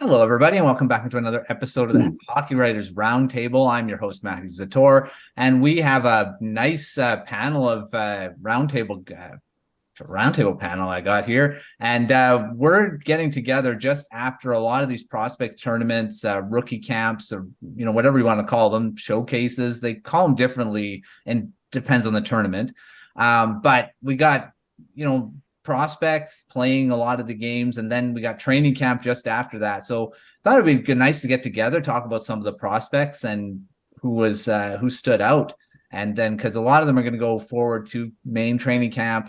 Hello, everybody, and welcome back to another episode of the Hockey Writers Roundtable. I'm your host, Matthew Zator, and we have a nice panel of roundtable panel I got here, and we're getting together just after a lot of these prospect tournaments, rookie camps, or whatever you want to call them, showcases. They call them differently, and depends on the tournament. But we got prospects playing a lot of the games, and then we got training camp just after that. So thought it'd be nice to get together, talk about some of the prospects and who stood out, and then because a lot of them are going to go forward to main training camp.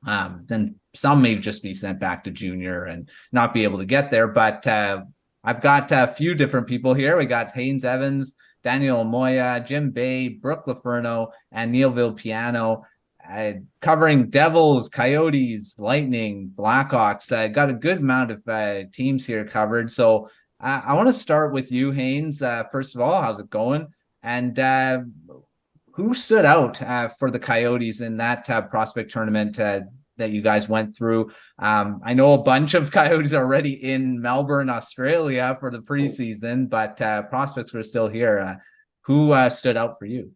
Then some may just be sent back to junior and not be able to get there. But I've got a few different people here. We got Haynes Evans, Daniel Amoia, Jim Bay, Brooke LoFurno, and Neil Villapiano. Covering Devils, Coyotes, Lightning, Blackhawks. Got a good amount of teams here covered. So I want to start with you, Haynes. First of all, how's it going? And who stood out for the Coyotes in that prospect tournament that you guys went through? I know a bunch of Coyotes already in Melbourne, Australia for the preseason, but prospects were still here. Who stood out for you?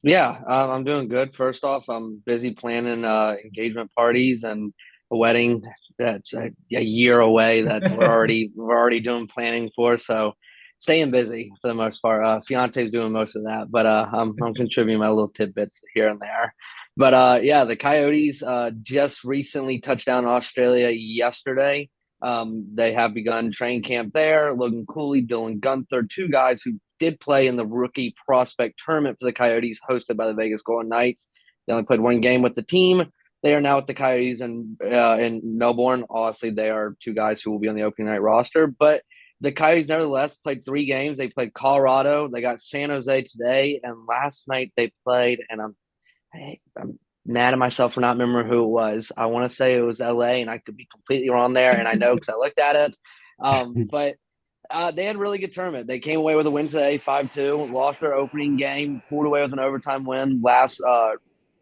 Yeah, I'm doing good. First off, I'm busy planning engagement parties and a wedding that's a year away that we're already doing planning for. So staying busy for the most part. Fiance is doing most of that, but I'm contributing my little tidbits here and there. But yeah, the Coyotes just recently touched down in Australia yesterday. They have begun training camp there. Logan Cooley, Dylan Gunther, two guys who did play in the rookie prospect tournament for the Coyotes hosted by the Vegas Golden Knights. They only played one game with the team. They are now with the Coyotes in Melbourne. Obviously, they are two guys who will be on the opening night roster. But the Coyotes, nevertheless, played three games. They played Colorado. They got San Jose today. And last night they played, and I'm mad at myself for not remembering who it was. I want to say it was LA, and I could be completely wrong there. And I know because I looked at it. But they had a really good tournament. They came away with a win today, 5-2, lost their opening game, pulled away with an overtime win last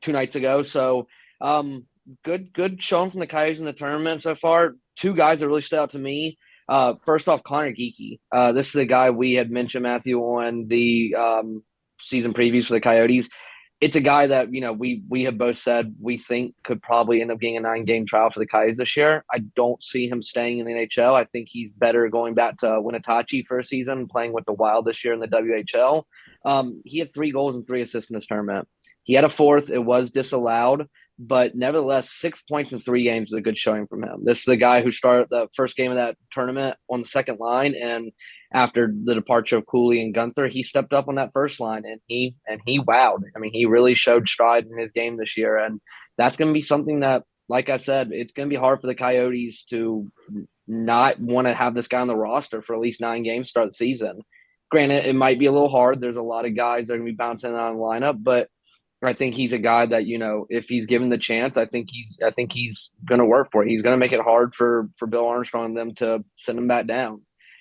2 nights ago. So good showing from the Coyotes in the tournament so far. Two guys that really stood out to me. First off, Connor Geekie. This is a guy we had mentioned, Matthew, on the season previews for the Coyotes. It's a guy that we have both said we think could probably end up getting a 9-game trial for the Coyotes this year. I don't see him staying in the NHL. I think he's better going back to Winnipeg for a season, playing with the Wild this year in the WHL. He had 3 goals and 3 assists in this tournament. He had a fourth; it was disallowed, but nevertheless, 6 points in 3 games is a good showing from him. This is the guy who started the first game of that tournament on the second line, and after the departure of Cooley and Gunther, he stepped up on that first line and he wowed. I mean, he really showed stride in his game this year, and that's going to be something that, like I said, it's going to be hard for the Coyotes to not want to have this guy on the roster for at least 9 games to start the season. Granted, it might be a little hard. There's a lot of guys that are going to be bouncing out of the lineup, but I think he's a guy that if he's given the chance, I think he's going to work for it. He's going to make it hard for Bill Armstrong and them to send him back down.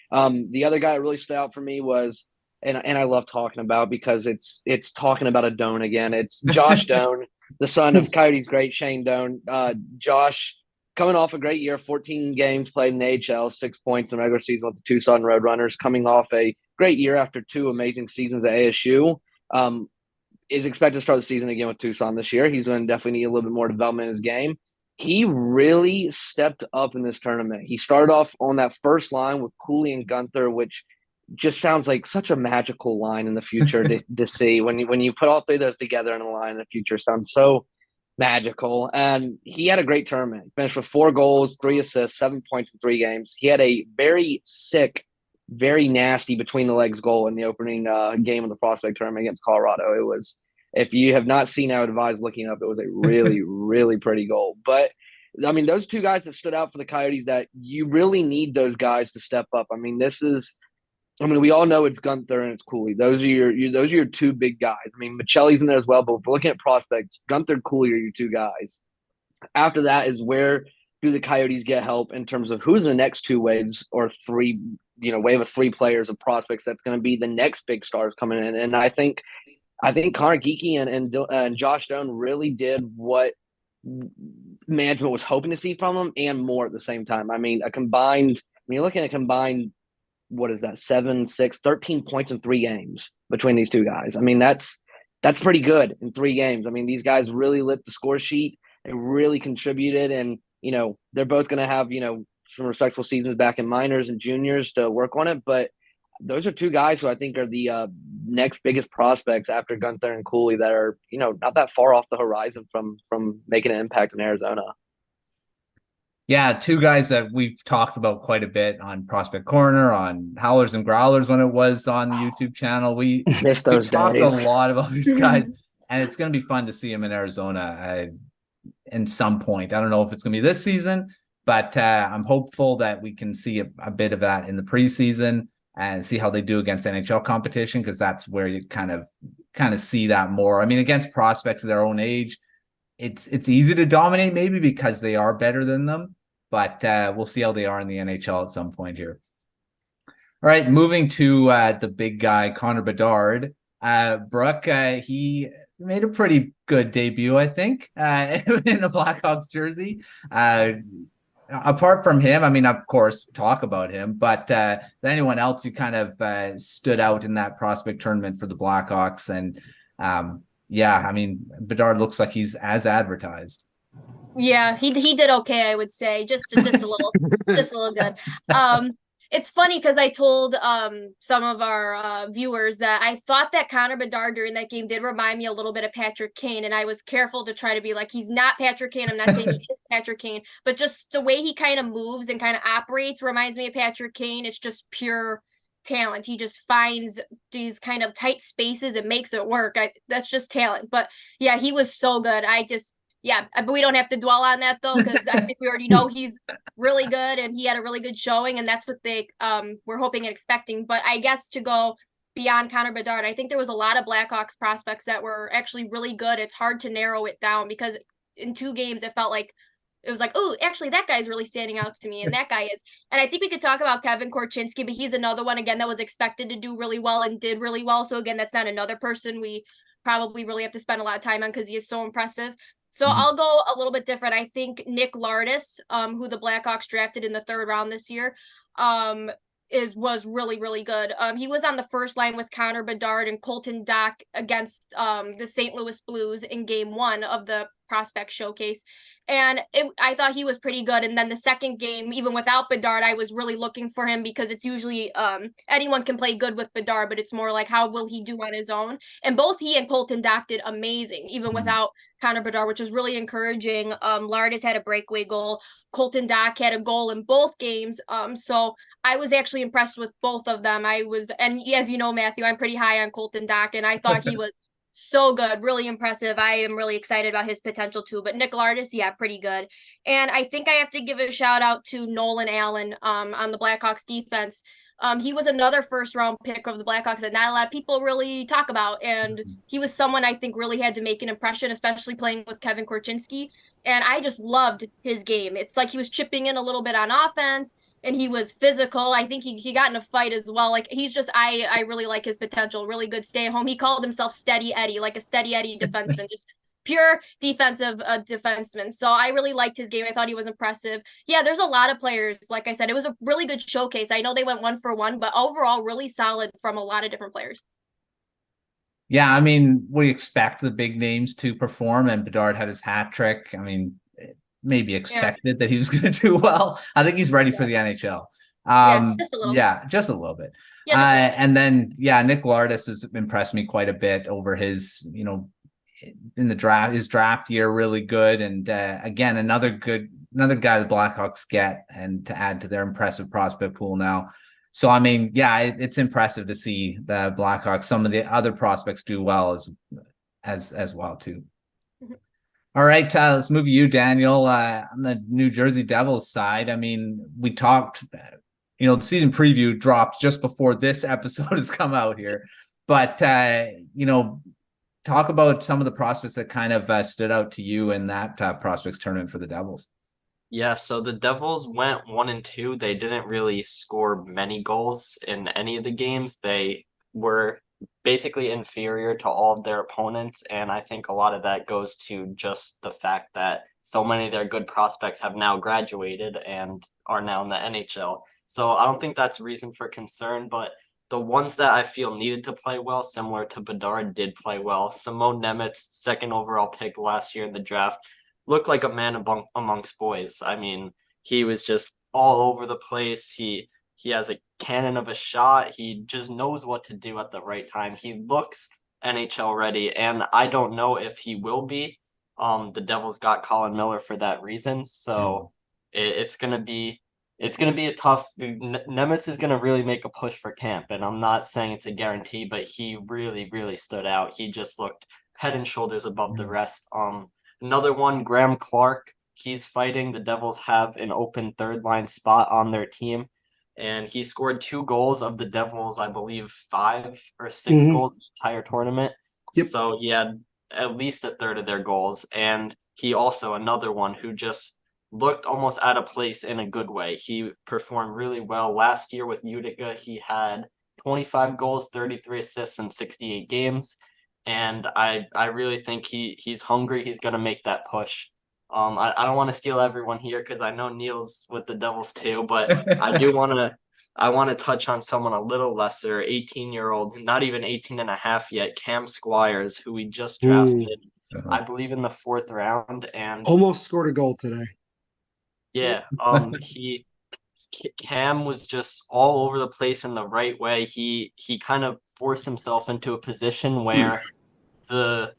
The other guy that really stood out for me was, and I love talking about because it's talking about a Doan again. It's Josh Doan, the son of Coyotes great Shane Doan. Josh coming off a great year, 14 games played in the AHL, 6 points in the regular season with the Tucson Roadrunners, coming off a great year after 2 amazing seasons at ASU. Is expected to start the season again with Tucson this year. He's going to definitely need a little bit more development in his game. He really stepped up in this tournament. He started off on that first line with Cooley and Gunther, which just sounds like such a magical line in the future to see. When you put all 3 of those together in a line in the future, sounds so magical. And he had a great tournament. Finished with 4 goals, 3 assists, 7 points in 3 games. He had a very sick, very nasty between the legs goal in the opening game of the prospect tournament against Colorado. It was, if you have not seen, I would advise looking up. It was a really, really pretty goal. But I mean, those 2 guys that stood out for the Coyotes, that you really need those guys to step up. I mean, we all know it's Gunther and it's Cooley. Those are your 2 big guys. I mean, Michelli's in there as well, but if we're looking at prospects, Gunther and Cooley are your 2 guys. After that is where do the Coyotes get help in terms of who's the next 2 waves or 3, wave of 3 players of prospects that's going to be the next big stars coming in. And I think Connor Geekie and Josh Doan really did what management was hoping to see from them and more at the same time. I mean, when you're looking at a combined what is that, 7, 6, 13 points in 3 games between these two guys. I mean, that's pretty good in 3 games. I mean, these guys really lit the score sheet. They really contributed, and they're both going to have some respectful seasons back in minors and juniors to work on it. But those are two guys who I think are the next biggest prospects after Gunther and Cooley that are not that far off the horizon from making an impact in Arizona. Yeah, two guys that we've talked about quite a bit on Prospect Corner, on Howlers and Growlers when it was on the YouTube channel. We've talked a lot about these guys, and it's going to be fun to see them in Arizona in some point. I don't know if it's going to be this season, but I'm hopeful that we can see a bit of that in the preseason and see how they do against NHL competition, because that's where you kind of see that more. I mean, against prospects of their own age, it's easy to dominate maybe because they are better than them, but we'll see how they are in the NHL at some point here. All right, moving to the big guy, Connor Bedard. Brooke, he made a pretty good debut, I think, in the Blackhawks jersey. Apart from him, I mean, of course, talk about him, but anyone else who kind of stood out in that prospect tournament for the Blackhawks? And yeah, I mean, Bedard looks like he's as advertised. Yeah, he did okay, I would say, just a little, just a little good. It's funny because I told some of our viewers that I thought that Connor Bedard during that game did remind me a little bit of Patrick Kane, and I was careful to try to be like, he's not Patrick Kane. I'm not saying he is Patrick Kane, but just the way he kind of moves and kind of operates reminds me of Patrick Kane. It's just pure talent. He just finds these kind of tight spaces and makes it work. That's just talent. But yeah, he was so good. Yeah, but we don't have to dwell on that though, because I think we already know he's really good and he had a really good showing, and that's what they were hoping and expecting. But I guess to go beyond Connor Bedard, I think there was a lot of Blackhawks prospects that were actually really good. It's hard to narrow it down because in 2 games it felt like it was like, oh, actually that guy's really standing out to me, and that guy is. And I think we could talk about Kevin Korchinski, but he's another one again that was expected to do really well and did really well. So again, that's not another person we probably really have to spend a lot of time on because he is so impressive. So I'll go a little bit different. I think Nick Lardis, who the Blackhawks drafted in the 3rd round this year, was really, really good. He was on the first line with Connor Bedard and Colton Dach against the St. Louis Blues in game 1 of the prospect showcase. And I thought he was pretty good. And then the second game, even without Bedard, I was really looking for him because it's usually anyone can play good with Bedard, but it's more like how will he do on his own? And both he and Colton Dach did amazing, even without Connor Bedard, which is really encouraging. Lardis had a breakaway goal. Colton Dach had a goal in both games. So I was actually impressed with both of them. And as you know, Matthew, I'm pretty high on Colton Dach, and I thought he was so good, really impressive. I am really excited about his potential too. But Nick Lardis, yeah, pretty good. And I think I have to give a shout out to Nolan Allen on the Blackhawks defense. He was another 1st round pick of the Blackhawks that not a lot of people really talk about. And he was someone I think really had to make an impression, especially playing with Kevin Korchinski. And I just loved his game. It's like he was chipping in a little bit on offense, and he was physical. I think he got in a fight as well. Like he's just, I really like his potential. Really good stay at home. He called himself Steady Eddie, like a Steady Eddie defenseman, just pure defensive defenseman. So I really liked his game. I thought he was impressive. Yeah, there's a lot of players. Like I said, it was a really good showcase. I know they went 1 for 1, but overall really solid from a lot of different players. Yeah, I mean, we expect the big names to perform, and Bedard had his hat trick. I mean, maybe expected that he was going to do well. I think he's ready for the NHL. Just a little. Yeah, just a little bit. And then, Nick Lardis has impressed me quite a bit over his, in the draft, his draft year, really good. And again, another guy the Blackhawks get, and to add to their impressive prospect pool now. So, I mean, yeah, it's impressive to see the Blackhawks, some of the other prospects do well as well too. All right, let's move to you, Daniel. On the New Jersey Devils side, I mean, we talked, the season preview dropped just before this episode has come out here. But, talk about some of the prospects that kind of stood out to you in that prospects tournament for the Devils. Yeah, so the Devils went 1-2. They didn't really score many goals in any of the games. They were basically inferior to all of their opponents, and I think a lot of that goes to just the fact that so many of their good prospects have now graduated and are now in the NHL. So I don't think that's reason for concern, but the ones that I feel needed to play well, similar to Bedard, did play well. Simone Nemec, second overall pick last year in the draft, looked like a man amongst boys. I mean, he was just all over the place. He has a cannon of a shot. He just knows what to do at the right time. He looks NHL ready, and I don't know if he will be. The Devils got Colin Miller for that reason, so it's gonna be a tough. Nemec is gonna really make a push for camp, and I'm not saying it's a guarantee, but he really stood out. He just looked head and shoulders above the rest. Another one, Graham Clark. He's fighting. The Devils have an open third line spot on their team, and he scored 2 goals of the Devils, I believe 5 or 6 goals in the entire tournament. Yep. So he had at least a third of their goals, and he also another one who just looked almost out of place in a good way. He performed really well last year with Utica. He had 25 goals, 33 assists in 68 games, and I really think he's hungry. He's going to make that push. I don't want to steal everyone here because I know Neil's with the Devils too, but I want to touch on someone a little lesser, 18-year-old, not even 18 and a half yet, Cam Squires, who we just drafted, I believe in the 4th round, and almost scored a goal today. Yeah, Cam was just all over the place in the right way. He kind of forced himself into a position where the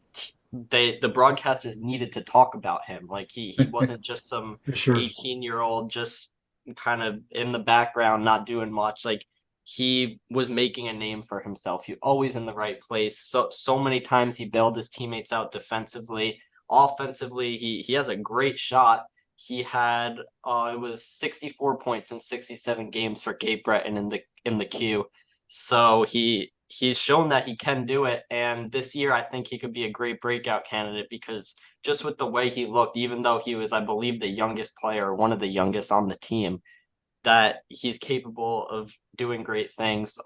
broadcasters needed to talk about him. Like he wasn't just some 18-year-old just kind of in the background, not doing much. Like he was making a name for himself. He always in the right place. So many times he bailed his teammates out defensively. Offensively, he has a great shot. He had it was 64 points in 67 games for Cape Breton in the queue. So he's shown that he can do it, and this year I think he could be a great breakout candidate because just with the way he looked, even though he was, I believe, the youngest player, one of the youngest on the team, that he's capable of doing great things.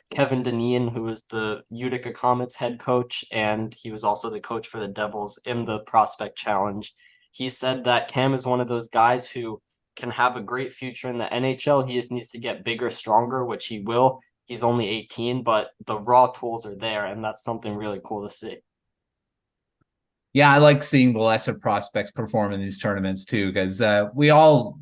Kevin Dineen, who was the Utica Comets head coach, and he was also the coach for the Devils in the Prospect Challenge, he said that Cam is one of those guys who can have a great future in the NHL. He just needs to get bigger, stronger, which he will. He's only 18, but the raw tools are there, and that's something really cool to see. Yeah, I like seeing the lesser prospects perform in these tournaments too, because we all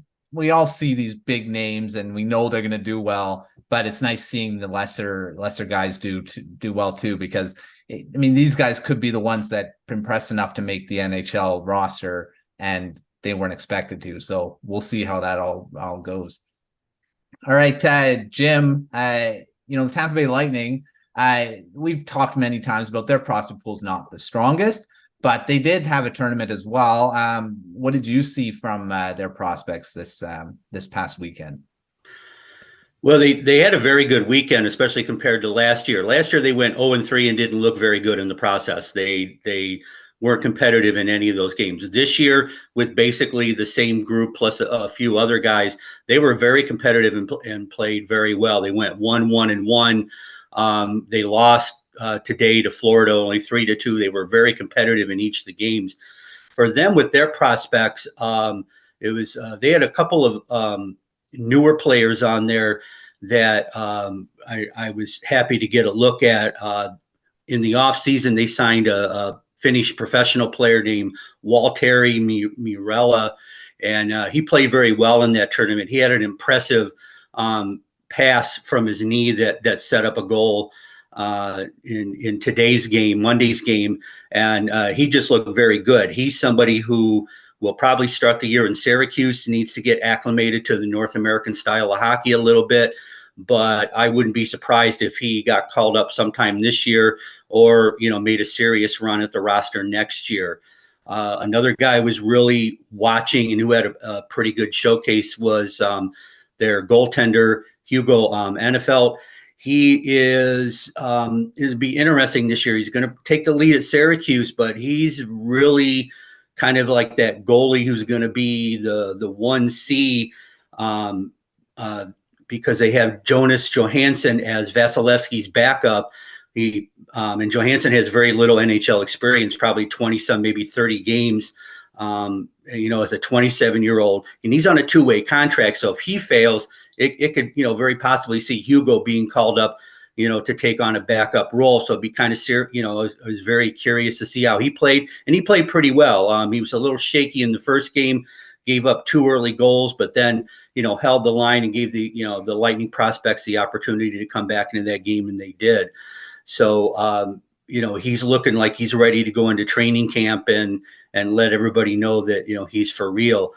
see these big names and we know they're going to do well, but it's nice seeing the lesser guys do well too, because I mean, these guys could be the ones that impress enough to make the NHL roster, and they weren't expected to. So we'll see how that all goes. All right, Jim. The Tampa Bay Lightning, we've talked many times about their prospect pool is not the strongest, but they did have a tournament as well. What did you see from their prospects this past weekend? Well, they had a very good weekend, especially compared to last year. Last year they went 0-3 and didn't look very good in the process. They weren't competitive in any of those games. This year, with basically the same group plus a few other guys, they were very competitive and played very well. They went 1-1-1. They lost today to Florida, only 3-2. They were very competitive in each of the games. For them, with their prospects, it was they had a couple of newer players on there that I was happy to get a look at. In the offseason, they signed a Finnish professional player named Waltteri Mirella, and he played very well in that tournament. He had an impressive pass from his knee that set up a goal in today's game, Monday's game, and he just looked very good. He's somebody who will probably start the year in Syracuse, needs to get acclimated to the North American style of hockey a little bit, but I wouldn't be surprised if he got called up sometime this year or, made a serious run at the roster next year. Another guy I was really watching and who had a pretty good showcase was their goaltender, Hugo Anefeld. He it'll be interesting this year. He's going to take the lead at Syracuse, but he's really kind of like that goalie who's going to be the 1C because they have Jonas Johansson as Vasilevsky's backup. And Johansson has very little NHL experience, probably 20 some, maybe 30 games. as a 27-year-old, and he's on a two-way contract. So if he fails, it could, very possibly see Hugo being called up, to take on a backup role. So it'd be kind of, I was very curious to see how he played, and he played pretty well. He was a little shaky in the first game, gave up 2 early goals, but then, held the line and gave the Lightning prospects the opportunity to come back into that game, and they did. So, he's looking like he's ready to go into training camp and let everybody know that, he's for real.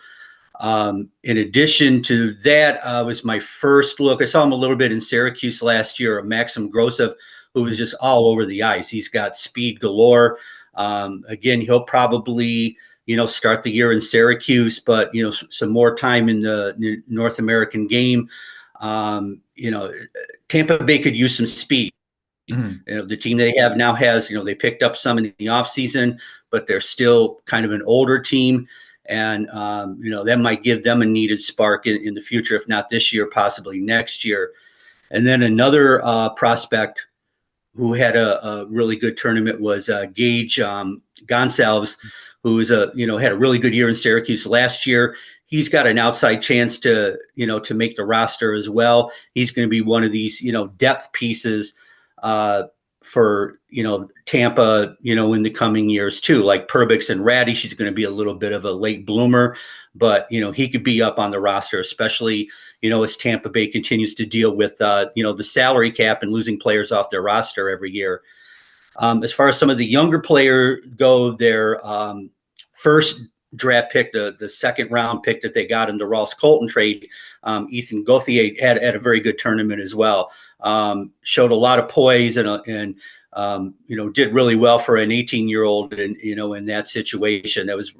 In addition to that, was my first look. I saw him a little bit in Syracuse last year, Maxim Grosov, who was just all over the ice. He's got speed galore. Again, he'll probably, start the year in Syracuse, but, some more time in the North American game. Tampa Bay could use some speed. Mm-hmm. The team they have now has, they picked up some in the offseason, but they're still kind of an older team. And, that might give them a needed spark in the future, if not this year, possibly next year. And then another prospect who had a really good tournament was Gage Gonsalves, who is had a really good year in Syracuse last year. He's got an outside chance to make the roster as well. He's going to be one of these, depth pieces for, Tampa, in the coming years too, like Perbix and Radish. He's going to be a little bit of a late bloomer, but, he could be up on the roster, especially, as Tampa Bay continues to deal with, the salary cap and losing players off their roster every year. As far as some of the younger players go, their first draft pick, the second round pick that they got in the Ross Colton trade, Ethan Gauthier had a very good tournament as well. Showed a lot of poise and did really well for an 18-year-old, and in that situation, that was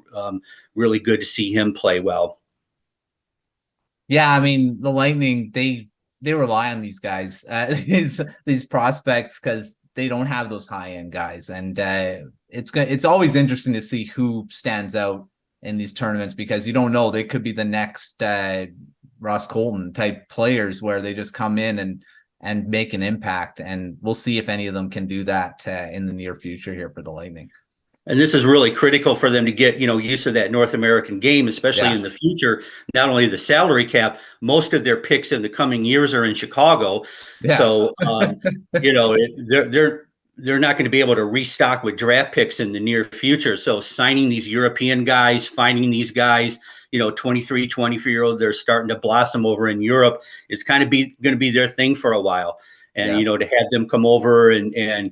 really good to see him play well. Yeah, I mean, the Lightning, they rely on these guys, these prospects, because they don't have those high-end guys, and it's always interesting to see who stands out in these tournaments, because you don't know, they could be the next Ross Colton type players where they just come in and make an impact, and we'll see if any of them can do that in the near future here for the Lightning. And this is really critical for them to get, used to that North American game, especially in the future. Not only the salary cap, most of their picks in the coming years are in Chicago. Yeah. So, they're not going to be able to restock with draft picks in the near future. So signing these European guys, finding these guys, 23, 24-year-old, they're starting to blossom over in Europe. It's kind of going to be their thing for a while. And, to have them come over and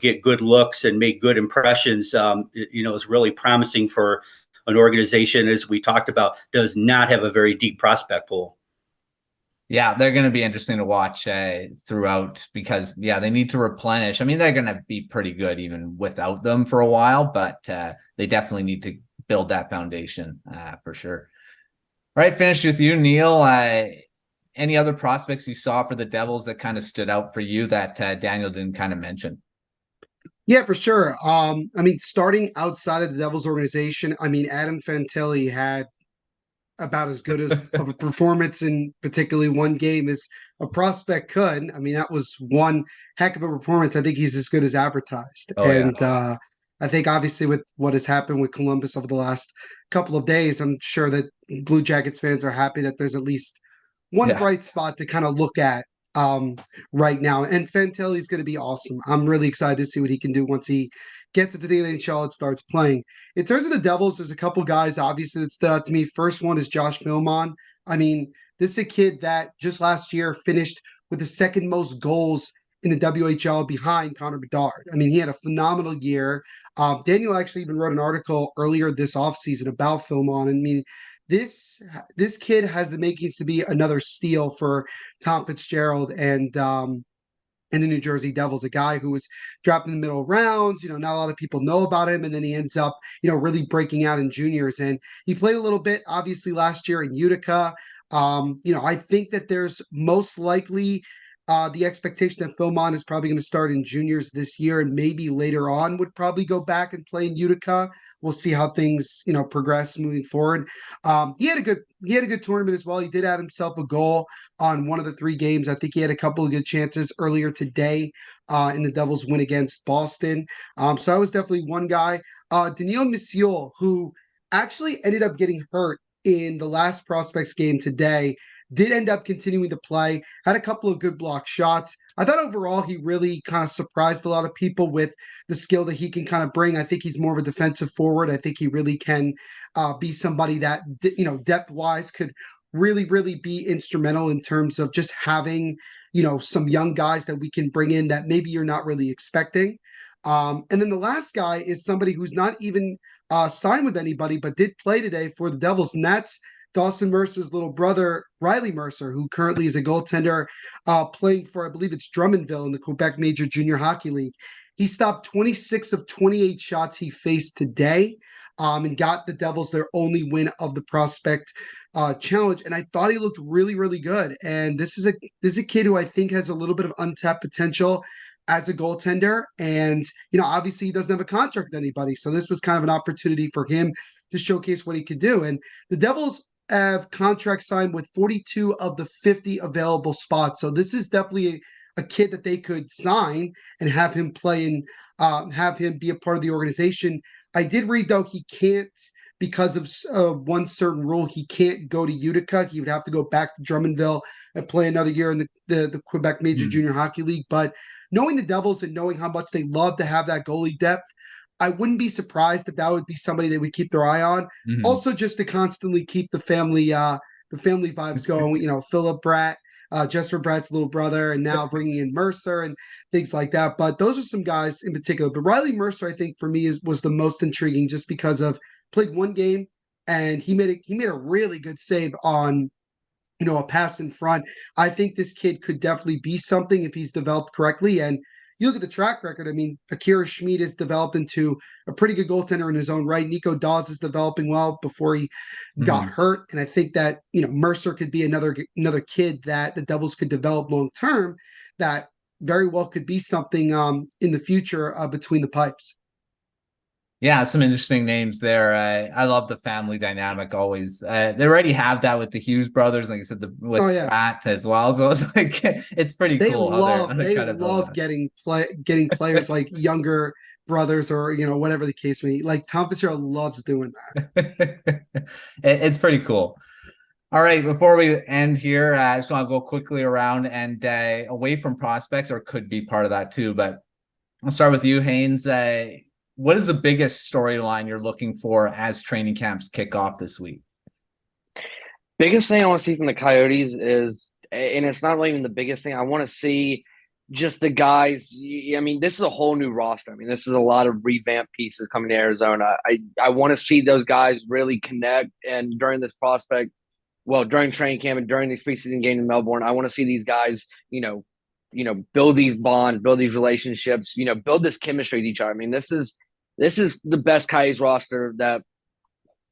get good looks and make good impressions, is really promising for an organization, as we talked about, does not have a very deep prospect pool. Yeah, they're going to be interesting to watch throughout, because, they need to replenish. I mean, they're going to be pretty good even without them for a while, but they definitely need to build that foundation for sure. All right, finished with you, Neil. Any other prospects you saw for the Devils that kind of stood out for you that Daniel didn't kind of mention? Yeah, for sure. Starting outside of the Devils organization, Adam Fantilli had about as good of a performance in particularly one game as a prospect could. That was one heck of a performance. I think he's as good as advertised. I think obviously with what has happened with Columbus over the last couple of days, I'm sure that Blue Jackets fans are happy that there's at least one bright spot to kind of look at right now. And Fantilli is going to be awesome. I'm really excited to see what he can do once he gets into the NHL and starts playing. In terms of the Devils, there's a couple guys obviously that stood out to me. First one is Josh Filmon. This is a kid that just last year finished with the second most goals in the WHL behind Connor Bedard. He had a phenomenal year. Daniel actually even wrote an article earlier this offseason about Filmon. This kid has the makings to be another steal for Tom Fitzgerald and the New Jersey Devils, a guy who was drafted in the middle rounds. Not a lot of people know about him, and then he ends up, really breaking out in juniors. And he played a little bit, obviously, last year in Utica. I think that there's most likely the expectation that Filmon is probably going to start in juniors this year, and maybe later on would probably go back and play in Utica. We'll see how things, progress moving forward. He had a good tournament as well. He did add himself a goal on one of the 3 games. I think he had a couple of good chances earlier today in the Devils' win against Boston. So that was definitely one guy. Daniil Missiol, who actually ended up getting hurt in the last prospects game today. Did end up continuing to play, had a couple of good block shots. I thought overall he really kind of surprised a lot of people with the skill that he can kind of bring. I think he's more of a defensive forward. I think he really can be somebody that, depth-wise could really, really be instrumental in terms of just having, some young guys that we can bring in that maybe you're not really expecting. And then the last guy is somebody who's not even signed with anybody, but did play today for the Devils, and that's Dawson Mercer's little brother, Riley Mercer, who currently is a goaltender playing for, I believe it's Drummondville in the Quebec Major Junior Hockey League. He stopped 26 of 28 shots he faced today and got the Devils their only win of the prospect challenge. And I thought he looked really, really good. And this is a kid who I think has a little bit of untapped potential as a goaltender. And, obviously he doesn't have a contract with anybody. So this was kind of an opportunity for him to showcase what he could do. And the Devils have contracts signed with 42 of the 50 available spots. So this is definitely a kid that they could sign and have him play and have him be a part of the organization. I did read, though, he can't, because of one certain rule, he can't go to Utica. He would have to go back to Drummondville and play another year in the Quebec Major Junior Hockey League. But knowing the Devils and knowing how much they love to have that goalie depth, I wouldn't be surprised if that would be somebody they would keep their eye on. Mm-hmm. Also, just to constantly keep the family vibes going. Philip Bratt, Jesper Bratt's little brother, and now bringing in Mercer and things like that. But those are some guys in particular. But Riley Mercer, I think for me was the most intriguing, just because of played one game and he made a really good save on a pass in front. I think this kid could definitely be something if he's developed correctly. And you look at the track record, I mean, Akira Schmid has developed into a pretty good goaltender in his own right. Nico Dawes is developing well before he got hurt. And I think that, Mercer could be another kid that the Devils could develop long-term that very well could be something in the future between the pipes. Yeah, some interesting names there. I love the family dynamic always. They already have that with the Hughes brothers, like I said, with Pratt as well. So it's like it's pretty cool. They love getting players like younger brothers or whatever the case may be. Like Tom Fitzgerald loves doing that. It's pretty cool. All right, before we end here, I just want to go quickly around and away from prospects, or could be part of that too. But I'll start with you, Haynes. What is the biggest storyline you're looking for as training camps kick off this week? Biggest thing I want to see from the Coyotes is, and it's not even the biggest thing, I want to see just the guys. I mean, this is a whole new roster. I mean, this is a lot of revamped pieces coming to Arizona. I want to see those guys really connect. And during this during training camp and during these preseason games in Melbourne, I want to see these guys, build these bonds, build these relationships, build this chemistry with each other. I mean, this is the best Coyotes roster that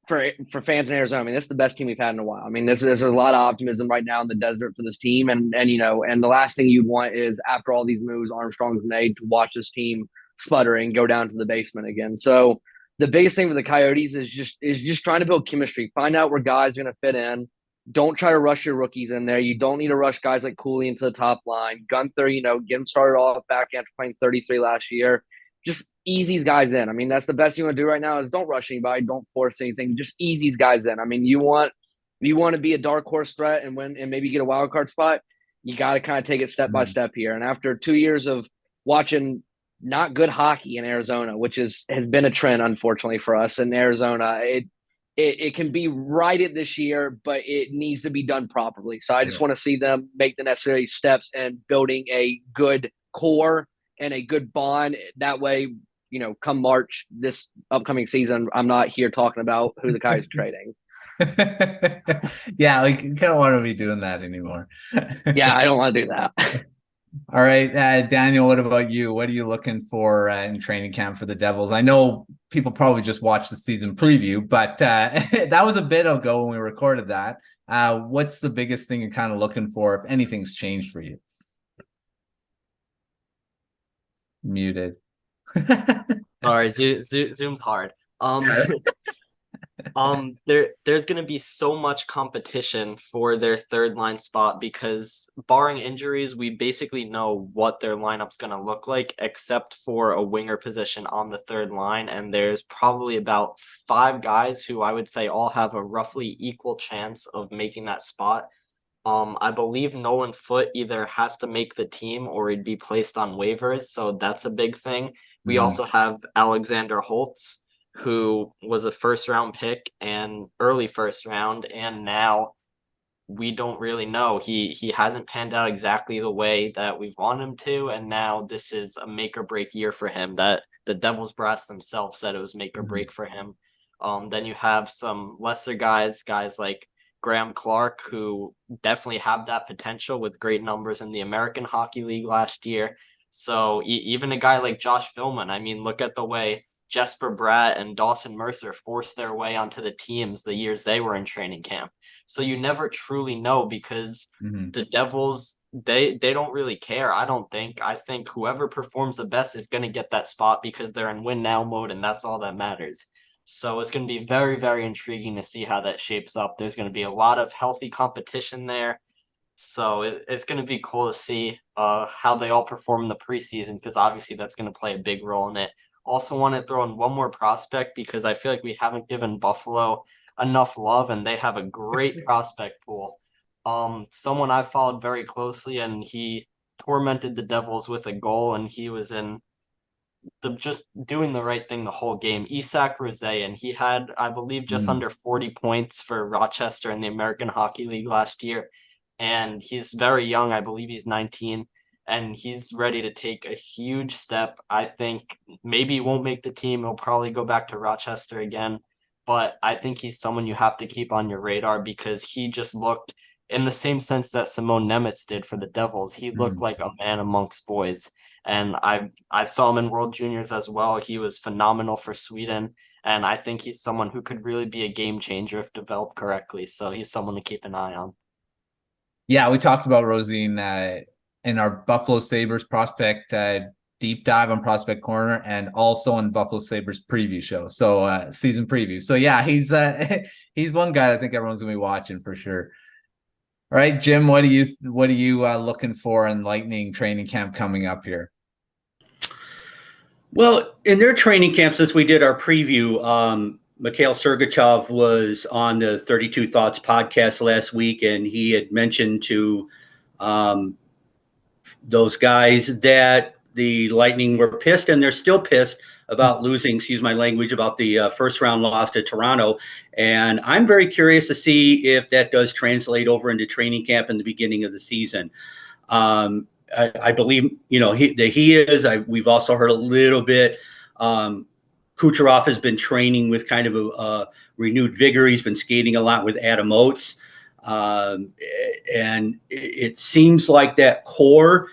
for fans in Arizona. I mean, this is the best team we've had in a while. I mean, there's a lot of optimism right now in the desert for this team. And the last thing you'd want is, after all these moves Armstrong's made, to watch this team sputter and go down to the basement again. So the biggest thing for the Coyotes is just trying to build chemistry, find out where guys are going to fit in. Don't try to rush your rookies in there. You don't need to rush guys like Cooley into the top line. Gunther, get him started off back after playing 33 last year. Just ease these guys in. I mean, that's the best you want to do right now, is don't rush anybody. Don't force anything. Just ease these guys in. I mean, you want to be a dark horse threat and win and maybe get a wild card spot. You got to kind of take it step by step here. And after 2 years of watching not good hockey in Arizona, which has been a trend, unfortunately, for us in Arizona, it can be righted this year, but it needs to be done properly. So I just want to see them make the necessary steps and building a good core and a good bond. That way, come March this upcoming season, I'm not here talking about who the Coyotes are trading. Yeah, like, you don't want to be doing that anymore. Yeah, I don't want to do that. All right, Daniel, what about you? What are you looking for in training camp for the Devils? I know people probably just watched the season preview, but that was a bit ago when we recorded that. What's the biggest thing you're kind of looking for, if anything's changed for you? Muted. Sorry, Zoom's hard. There's going to be so much competition for their third line spot because barring injuries, we basically know what their lineup's going to look like, except for a winger position on the third line. And there's probably about 5 guys who I would say all have a roughly equal chance of making that spot. I believe Nolan Foote either has to make the team or he'd be placed on waivers, so that's a big thing. We also have Alexander Holtz, who was a first-round pick and early first round, and now we don't really know. He hasn't panned out exactly the way that we've wanted him to, and now this is a make or break year for him. That the Devils brass themselves said it was make or break for him. Then you have some lesser guys like Graham Clark, who definitely have that potential with great numbers in the American Hockey League last year. So even a guy like Josh Philman, I mean, look at the way Jesper Bratt and Dawson Mercer forced their way onto the teams the years they were in training camp. So you never truly know because the Devils, they don't really care, I don't think. I think whoever performs the best is going to get that spot because they're in win now mode, and that's all that matters. So it's going to be very, very intriguing to see how that shapes up. There's going to be a lot of healthy competition there. So it's going to be cool to see how they all perform in the preseason because obviously that's going to play a big role in it. Also want to throw in one more prospect because I feel like we haven't given Buffalo enough love, and they have a great prospect pool. Someone I followed very closely, and he tormented the Devils with a goal, and he was in just doing the right thing the whole game. Isak Rosé, and he had, I believe, just under 40 points for Rochester in the American Hockey League last year. And he's very young. I believe he's 19, and he's ready to take a huge step. I think maybe he won't make the team. He'll probably go back to Rochester again. But I think he's someone you have to keep on your radar because he just looked, in the same sense that Simone Nemitz did for the Devils, he looked like a man amongst boys. And I saw him in World Juniors as well. He was phenomenal for Sweden. And I think he's someone who could really be a game changer if developed correctly. So he's someone to keep an eye on. Yeah, we talked about Rosine in our Buffalo Sabres prospect deep dive on Prospect Corner and also in Buffalo Sabres preview show. So season preview. So yeah, he's one guy I think everyone's going to be watching for sure. All right, Jim, what are you looking for in Lightning training camp coming up here? Well, in their training camp, since we did our preview, Mikhail Sergachev was on the 32 Thoughts podcast last week, and he had mentioned to those guys that the Lightning were pissed, and they're still pissed about losing, excuse my language, about the first round loss to Toronto. And I'm very curious to see if that does translate over into training camp in the beginning of the season. I believe, he is. We've also heard a little bit. Kucherov has been training with kind of a renewed vigor. He's been skating a lot with Adam Oates. And it seems like that core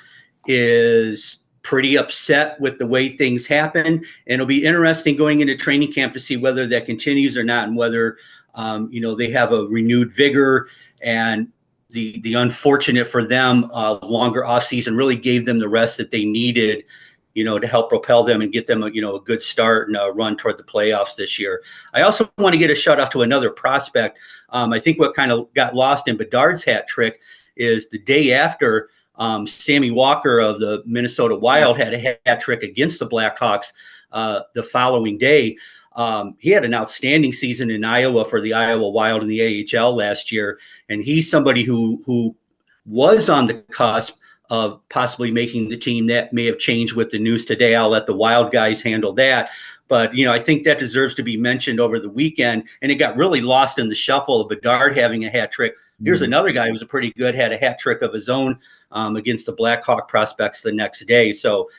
is pretty upset with the way things happen. And it'll be interesting going into training camp to see whether that continues or not, and whether, they have a renewed vigor. And the unfortunate for them, longer offseason really gave them the rest that they needed, to help propel them and get them a good start and a run toward the playoffs this year. I also want to get a shout out to another prospect. I think what kind of got lost in Bedard's hat trick is the day after Sammy Walker of the Minnesota Wild had a hat trick against the Blackhawks the following day. He had an outstanding season in Iowa for the Iowa Wild in the AHL last year. And he's somebody who was on the cusp of possibly making the team. That may have changed with the news today. I'll let the Wild guys handle that. But, I think that deserves to be mentioned over the weekend. And it got really lost in the shuffle of Bedard having a hat trick. Here's another guy who was pretty good, had a hat trick of his own against the Blackhawk prospects the next day. So,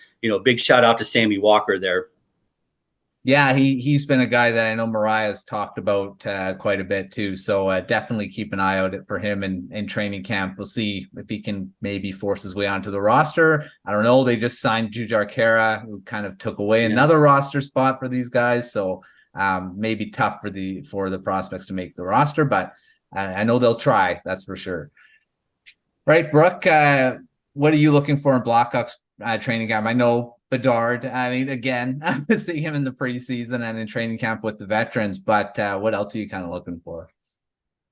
big shout out to Sammy Walker there. Yeah, he's been a guy that I know Mariah's talked about quite a bit too. So definitely keep an eye out for him in training camp. We'll see if he can maybe force his way onto the roster. I don't know. They just signed Jujhar Khaira, who kind of took away another roster spot for these guys. So maybe tough for the prospects to make the roster, but I know they'll try. That's for sure. Right, Brooke, what are you looking for in Blackhawks training camp. I know Bedard. I mean, again, I see him in the preseason and in training camp with the veterans. But what else are you kind of looking for?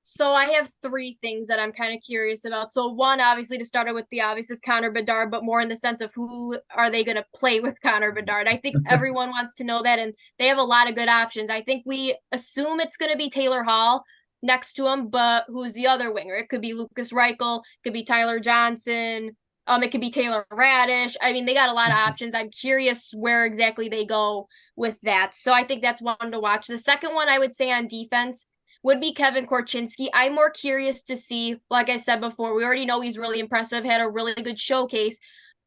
So I have three things that I'm kind of curious about. So one, obviously, to start with, the obvious is Connor Bedard, but more in the sense of who are they going to play with Connor Bedard. I think everyone wants to know that, and they have a lot of good options. I think we assume it's going to be Taylor Hall next to him, but who's the other winger? It could be Lucas Reichel, it could be Tyler Johnson, it could be Taylor Radish. I mean, they got a lot of options. I'm curious where exactly they go with that. So I think that's one to watch. The second one I would say on defense would be Kevin Korchinski. I'm more curious to see, like I said before, we already know he's really impressive, had a really good showcase,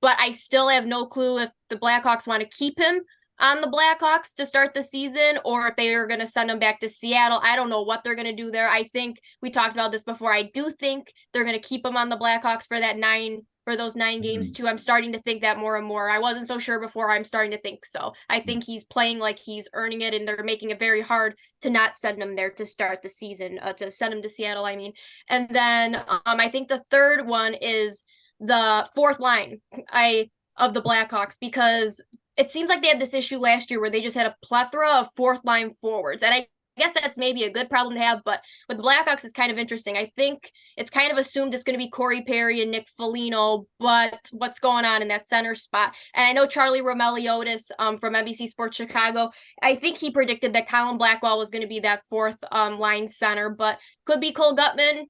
but I still have no clue if the Blackhawks want to keep him on the Blackhawks to start the season or if they are going to send him back to Seattle. I don't know what they're going to do there. I think we talked about this before. I do think they're going to keep him on the Blackhawks for those 9 games too. I'm starting to think that more and more. I wasn't so sure before. I'm starting to think so. I think he's playing like he's earning it, and they're making it very hard to not send him there to start the season, to send him to Seattle, I mean. And then I think the third one is the fourth line of the Blackhawks, because it seems like they had this issue last year where they just had a plethora of fourth line forwards. And I guess that's maybe a good problem to have, but with the Blackhawks, it's kind of interesting. I think it's kind of assumed it's going to be Corey Perry and Nick Foligno, but what's going on in that center spot? And I know Charlie Romeliotis from NBC Sports Chicago, I think he predicted that Colin Blackwell was going to be that fourth line center, but could be Cole Gutman,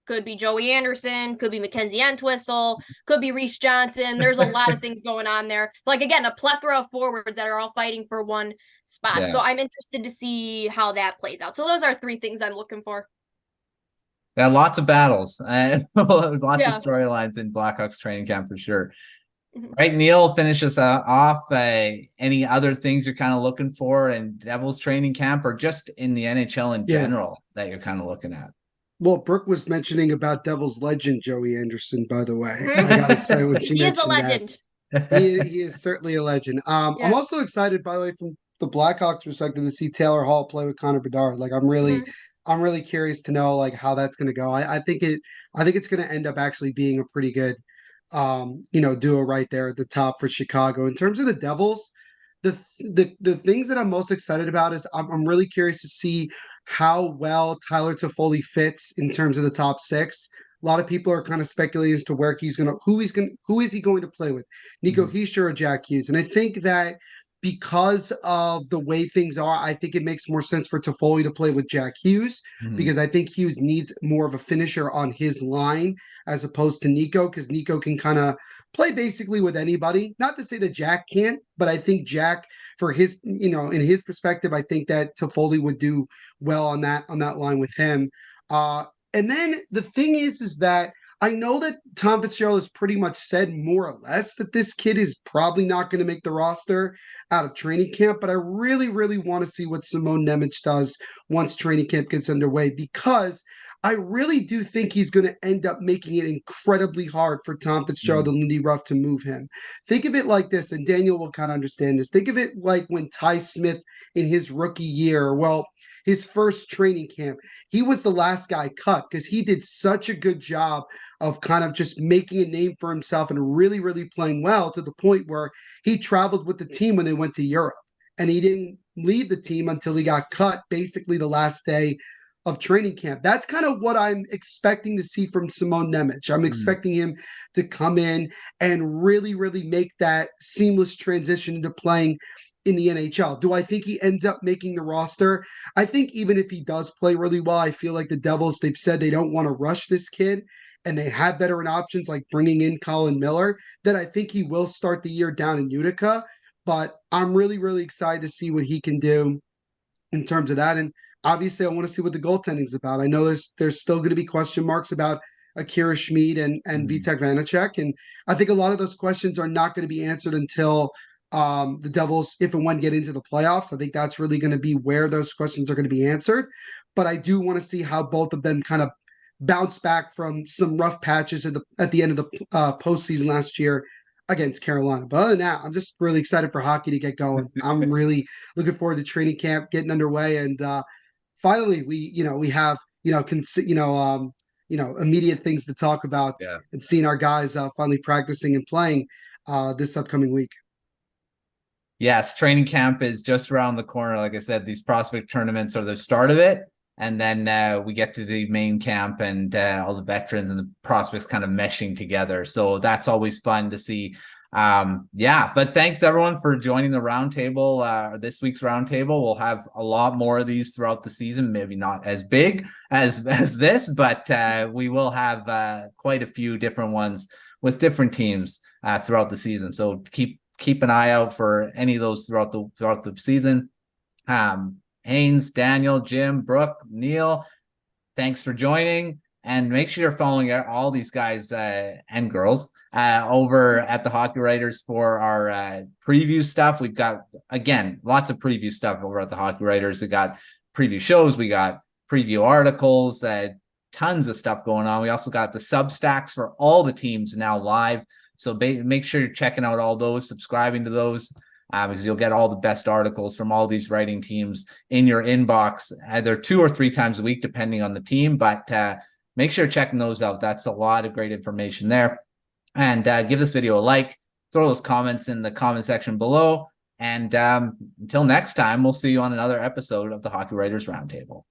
could be Joey Anderson, could be Mackenzie Entwistle, could be Reese Johnson. There's a lot of things going on there. Like, again, a plethora of forwards that are all fighting for one spot. Yeah. So I'm interested to see how that plays out. So those are three things I'm looking for. Yeah, lots of battles and lots of storylines in Blackhawks training camp for sure. Mm-hmm. Right, Neil, finish us off. Any other things you're kind of looking for in Devils training camp or just in the NHL in general that you're kind of looking at? Well, Brooke was mentioning about Devils legend Joey Anderson, by the way. I got excited when she mentioned that. He is a legend. He is certainly a legend. I'm also excited, by the way, from the Blackhawks perspective, to see Taylor Hall play with Connor Bedard. Like, I'm really curious to know like how that's going to go. I think it's going to end up actually being a pretty good, duo right there at the top for Chicago. In terms of the Devils, the things that I'm most excited about is I'm really curious to see how well Tyler Toffoli fits in terms of the top six. A lot of people are kind of speculating as to who is he going to play with, Nico Hischier or Jack Hughes. And I think that because of the way things are, I think it makes more sense for Toffoli to play with Jack Hughes because I think Hughes needs more of a finisher on his line as opposed to Nico, because Nico can kind of play basically with anybody. Not to say that Jack can't, but I think Jack, for his, in his perspective, I think that Toffoli would do well on that line with him. And then the thing is that I know that Tom Fitzgerald has pretty much said more or less that this kid is probably not going to make the roster out of training camp, but I really, really want to see what Simone Nemec does once training camp gets underway, because I really do think he's going to end up making it incredibly hard for Tom Fitzgerald and Lindy Ruff to move him. Think of it like this, and Daniel will kind of understand this. Think of it like when Ty Smith in his rookie year, his first training camp, he was the last guy cut because he did such a good job of kind of just making a name for himself and really, really playing well, to the point where he traveled with the team when they went to Europe, and he didn't leave the team until he got cut basically the last day of training camp. That's kind of what I'm expecting to see from Simone Nemec. I'm expecting him to come in and really, really make that seamless transition into playing in the NHL. Do I think he ends up making the roster? I think even if he does play really well, I feel like the Devils, they've said they don't want to rush this kid, and they have veteran options like bringing in Colin Miller, that I think he will start the year down in Utica. But I'm really, really excited to see what he can do in terms of that. And obviously, I want to see what the goaltending is about. I know there's still going to be question marks about Akira Schmid and Vitek Vanacek. And I think a lot of those questions are not going to be answered until the Devils, if and when, get into the playoffs. I think that's really going to be where those questions are going to be answered. But I do want to see how both of them kind of bounce back from some rough patches at the end of the postseason last year against Carolina. But other than that, I'm just really excited for hockey to get going. I'm really looking forward to training camp getting underway, and finally we have immediate things to talk about and seeing our guys finally practicing and playing. this upcoming week. Yes, training camp is just around the corner. Like I said, these prospect tournaments are the start of it. And then we get to the main camp and all the veterans and the prospects kind of meshing together. So that's always fun to see. But thanks everyone for joining the roundtable, this week's roundtable. We'll have a lot more of these throughout the season, maybe not as big as this, but we will have quite a few different ones with different teams throughout the season. So keep an eye out for any of those throughout the season. Haynes, Daniel, Jim, Brooke, Neil, thanks for joining. And make sure you're following all these guys and girls over at the Hockey Writers for our preview stuff. We've got, again, lots of preview stuff over at the Hockey Writers. We got preview shows, we got preview articles, tons of stuff going on. We also got the Substacks for all the teams now live. So make sure you're checking out all those, subscribing to those, because you'll get all the best articles from all these writing teams in your inbox, either 2 or 3 times a week, depending on the team. But make sure you're checking those out. That's a lot of great information there. And give this video a like, throw those comments in the comment section below. And until next time, we'll see you on another episode of the Hockey Writers Roundtable.